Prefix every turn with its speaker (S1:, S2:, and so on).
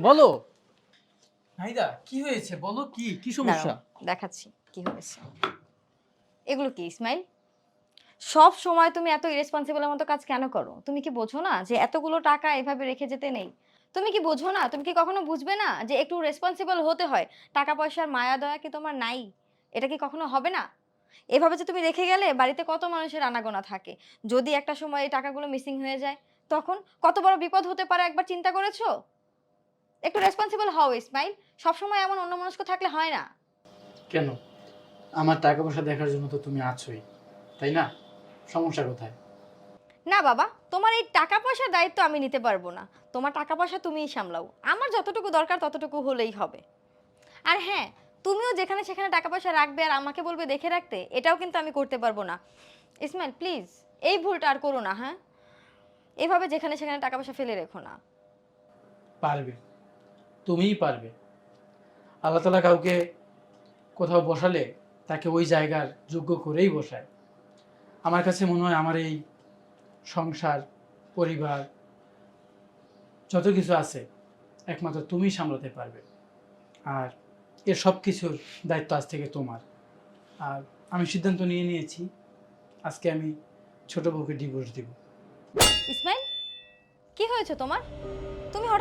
S1: বলো। নাহিদা কি হয়েছে বলো, কি কি সমস্যা?
S2: দাঁড়াও দেখাচ্ছি কি হয়েছে। এগুলো কি ইসমাইল? সব সময় তুমি এত ইরেসপন্সিবল এর মতো কাজ কেন করো? তুমি কি বোঝো না যে এতগুলো টাকা এভাবে রেখে যেতে নেই? তুমি কি বোঝো না? তুমি কি কখনো বুঝবে না যে একটু রেসপন্সিবল হতে হয়? টাকা পয়সার মায়া দয়া কি তোমার নাই? এটা কি কখনো হবে না? এভাবে যে তুমি রেখে গেলে বাড়িতে কত মানুষের আনাগোনা থাকে। যদি একটা সময় এই টাকাগুলো মিসিং হয়ে যায়, তখন কত বড় বিপদ হতে পারে একবার চিন্তা করেছো? একটু রেসপন্সিবল হও ইসমাইল। সবসময় এমন অন্যমনস্ক থাকলে হয় না।
S1: কেন? আমার টাকা পয়সা দেখার জন্য তো তুমি আছোই, তাই না? সমস্যা কোথায়?
S2: না বাবা, তোমার এই টাকা পয়সার দায়িত্ব আমি নিতে পারবো না। তোমার টাকা পয়সা তুমিই সামলাও। আমার যতটুকু দরকার ততটুকু হলেই হবে। আর হ্যাঁ, তুমিও যেখানে সেখানে টাকা পয়সা রাখবে আর আমাকে বলবে দেখে রাখতে, এটাও কিন্তু আমি করতে পারবো না। ইসমাইল প্লিজ, এই ভুলটা আর করো না, হ্যাঁ? এভাবে যেখানে সেখানে টাকা পয়সা ফেলে রেখো না।
S1: পারবে, তুমিই পারবে। আল্লাহ তাআলা কাউকে কোথাও বসালে তাকে ওই জায়গার যোগ্য করেই বসায়। আমার কাছে মনে হয় আমার এই সংসার, পরিবার যত কিছু আছে একমাত্র তুমিই সামলাতে পারবে। আর এর সব কিছুর দায়িত্ব আজ থেকে তোমার। আর আমি সিদ্ধান্ত নিয়ে নিয়েছি, আজকে আমি ছোট বউকে ডিভোর্স দিব।
S2: ইসমাইল, কি হয়েছে তোমার? তুমি হঠাৎ